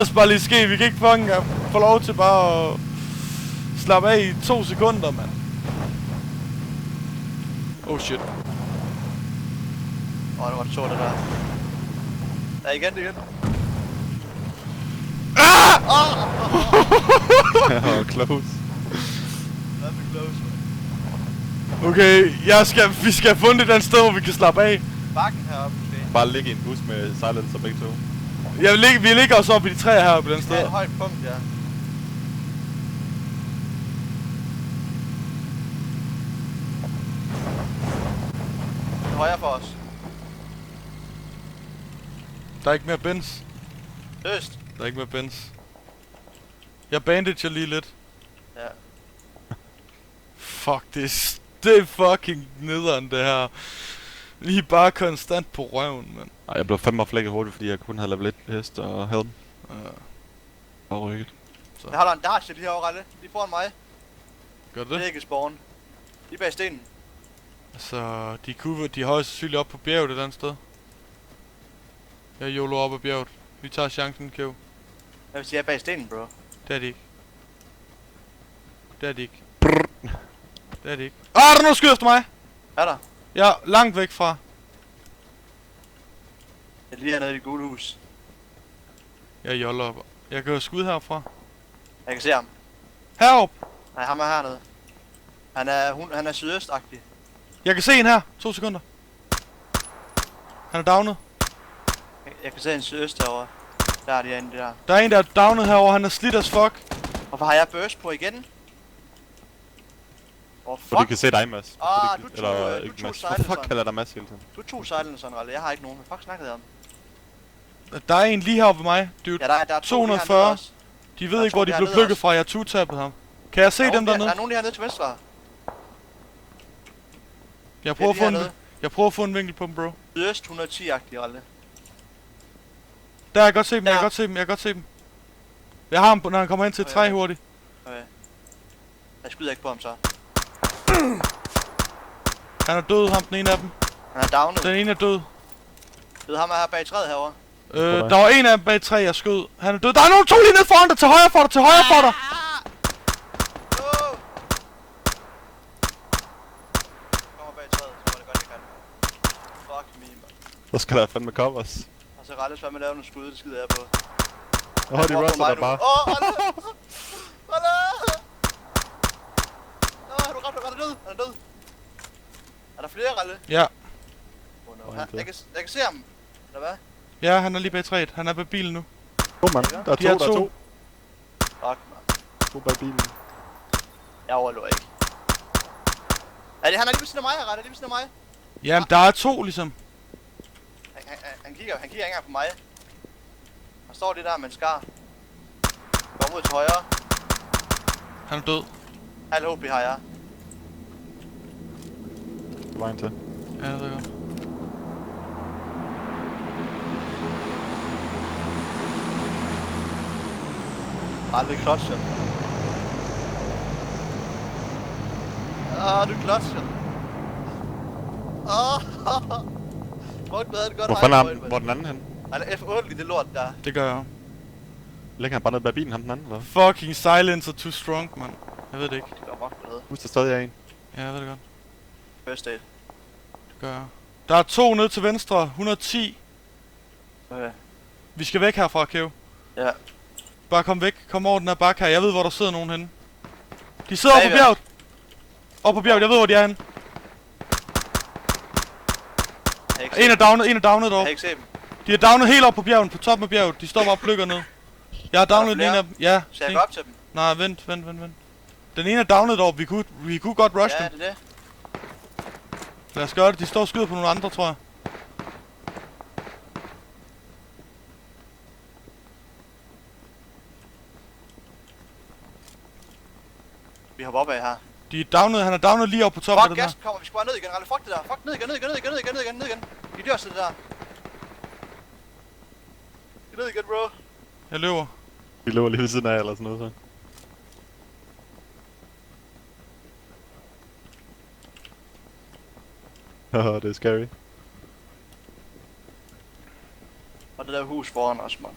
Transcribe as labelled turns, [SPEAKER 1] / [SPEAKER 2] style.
[SPEAKER 1] Det bare lige ske, vi kan ikke fucking få lov til bare at slappe af i 2 sekunder, mand. Oh shit.
[SPEAKER 2] Det var det så det der. Ja, igen.
[SPEAKER 1] Ah!
[SPEAKER 3] Close.
[SPEAKER 2] That's close, man.
[SPEAKER 1] Okay, vi skal have fundet et andet sted, hvor vi kan slappe af.
[SPEAKER 2] Bakken heroppe, måske.
[SPEAKER 3] Bare ligge i en bus med silencer begge to.
[SPEAKER 1] Vi ligger også oppe i de træer heroppe på den sted.
[SPEAKER 2] Ja, et højt punkt, ja. Højre for os.
[SPEAKER 1] Der er ikke mere bens.
[SPEAKER 2] Løst.
[SPEAKER 1] Der er ikke mere bens. Jeg bandager lige lidt.
[SPEAKER 2] Ja.
[SPEAKER 1] Fuck, det er fucking nederen det her. Lige bare konstant på røven, mand.
[SPEAKER 3] Ej, jeg blev fandme flækket hurtigt, fordi jeg kun havde level 1 hest og helm. Og rykket.
[SPEAKER 2] Jeg har der en dage lige herovre, Ralle. Lige foran mig.
[SPEAKER 1] Gør det?
[SPEAKER 2] Det er ikke spawn. Lige bag stenen.
[SPEAKER 1] Altså, de er højst sandsynligt op på bjerget et andet sted. Jeg YOLO op ad bjerget. Vi tager chancen, Kæv.
[SPEAKER 2] Jeg vil sige, jeg er bag stenen, bro.
[SPEAKER 1] Det er de ikke. Det er de ikke. Det er de ikke. Der er noget skyder efter mig!
[SPEAKER 2] Er der?
[SPEAKER 1] Ja, langt væk fra.
[SPEAKER 2] Jeg er lige hernede i det gule hus.
[SPEAKER 1] Jeg joller op. Jeg kan jo skud herfra.
[SPEAKER 2] Jeg kan se ham.
[SPEAKER 1] Herop!
[SPEAKER 2] Nej, ham er hernede. Han er sydøstagtig.
[SPEAKER 1] Jeg kan se en her. 2 sekunder. Han er downet.
[SPEAKER 2] Jeg kan se en sydøst derovre. Der er de inde der.
[SPEAKER 1] Der er en, der er downet herovre. Han er slidt as fuck.
[SPEAKER 2] Hvorfor har jeg burst på igen? Fuck.
[SPEAKER 3] For de kan se dig, Mads.
[SPEAKER 2] Ah, du
[SPEAKER 3] ikke
[SPEAKER 2] tog
[SPEAKER 3] Mads.
[SPEAKER 2] silencer.
[SPEAKER 3] Hvorfor kalder der Mads hele tiden?
[SPEAKER 2] Du tog silencer, Ralle. Jeg har ikke nogen. Hvad fuck snakkede jeg om?
[SPEAKER 1] Der er en lige heroppe ved mig, dude.
[SPEAKER 2] Ja, der er
[SPEAKER 1] 240. De ved ikke, hvor de blev plukket fra. Jeg two-tappede ham. Kan jeg se dem dernede?
[SPEAKER 2] Der er nogen lige hernede til venstre.
[SPEAKER 1] Jeg prøver at få en vinkel på dem, bro.
[SPEAKER 2] Sydøst 110-agtig, Ralle.
[SPEAKER 1] Der, jeg kan godt se dem. Jeg har ham, når han kommer hen til et træ hurtigt.
[SPEAKER 2] Okay. Jeg skyder ikke på ham så.
[SPEAKER 1] Han er død, ham den ene af dem.
[SPEAKER 2] Han er downet.
[SPEAKER 1] Den ene er død.
[SPEAKER 2] Ved ham er her bag træet herovre.
[SPEAKER 1] Der var en af dem bag et træ, jeg skød. Han er død. Der er nogen 2 lige nede foran dig, til højre for dig, til højre for dig.
[SPEAKER 2] Kommer bag træet, så var det godt, jeg kan. Fuck me, man.
[SPEAKER 3] Så skal der fandme covers.
[SPEAKER 2] Og så Ralle med at lave nogle skud, det skider jeg på.
[SPEAKER 3] De rusher der bare.
[SPEAKER 2] Ralle! Du ramte, han er død. Er der flere, Ralle?
[SPEAKER 1] Ja.
[SPEAKER 2] Jeg kan se ham. Eller hvad?
[SPEAKER 1] Ja, han er lige bag træet. Han er på bilen nu.
[SPEAKER 3] Mand. Der er to.
[SPEAKER 2] Fuck, man.
[SPEAKER 3] 2 bag bilen.
[SPEAKER 2] Jeg overlever ikke. Han er lige ved siden af mig, Ralle. Lige ved siden af mig.
[SPEAKER 1] Jamen, der er 2 ligesom.
[SPEAKER 2] Han kigger ikke engang på mig. Han står det der med en skar. Går ud til højre.
[SPEAKER 1] Han er død.
[SPEAKER 2] Halv HP har jeg.
[SPEAKER 3] På vejen til.
[SPEAKER 1] Ja, det er godt.
[SPEAKER 2] Aldrig klotcher. Du klotcher. Hvor
[SPEAKER 3] er den anden hen?
[SPEAKER 2] Han er F8 i det lort der.
[SPEAKER 1] Det gør jeg.
[SPEAKER 3] Ligger han bare nede bag bilen, ham den anden, eller?
[SPEAKER 1] Fucking silencer too strong, man. Jeg ved det ikke.
[SPEAKER 2] Det går nok med.
[SPEAKER 3] Husk, der stadig er en.
[SPEAKER 1] Ja, jeg ved det godt.
[SPEAKER 2] First aid.
[SPEAKER 1] Det gør jeg. Der er 2 nede til venstre. 110.
[SPEAKER 2] Okay.
[SPEAKER 1] Vi skal væk herfra, Kæv.
[SPEAKER 2] Ja.
[SPEAKER 1] Bare kom væk. Kom over den her bakke her. Jeg ved, hvor der sidder nogen henne. De sidder oppe på bjerget. Oppe på bjerget. Jeg ved, hvor de er henne. En er downet
[SPEAKER 2] Jeg
[SPEAKER 1] dog.
[SPEAKER 2] kan ikke se dem.
[SPEAKER 1] De er downet helt op på bjerget, på toppen af bjerget. De står bare og plukker ned. Jeg har downet den ene af dem. Ja.
[SPEAKER 2] Så jeg går op til dem.
[SPEAKER 1] Nej, vent. Den ene er downet deroppe. Vi kunne godt rush dem.
[SPEAKER 2] Ja, det er det.
[SPEAKER 1] Lad os gøre det. De står og skyder på nogle andre, tror jeg.
[SPEAKER 2] Vi hopper opad her.
[SPEAKER 1] Han er downet lige oppe på toppen af
[SPEAKER 2] Fuck,
[SPEAKER 1] den
[SPEAKER 2] gas kommer. Vi skal bare ned igen, Ralle. Fuck det der. Fuck, ned igen. Vi dør så det der. Ned igen, bro.
[SPEAKER 1] Jeg løber.
[SPEAKER 3] Vi løber lige ved siden af, eller sådan noget, så. Det er scary.
[SPEAKER 2] Og det der hus foran os, man.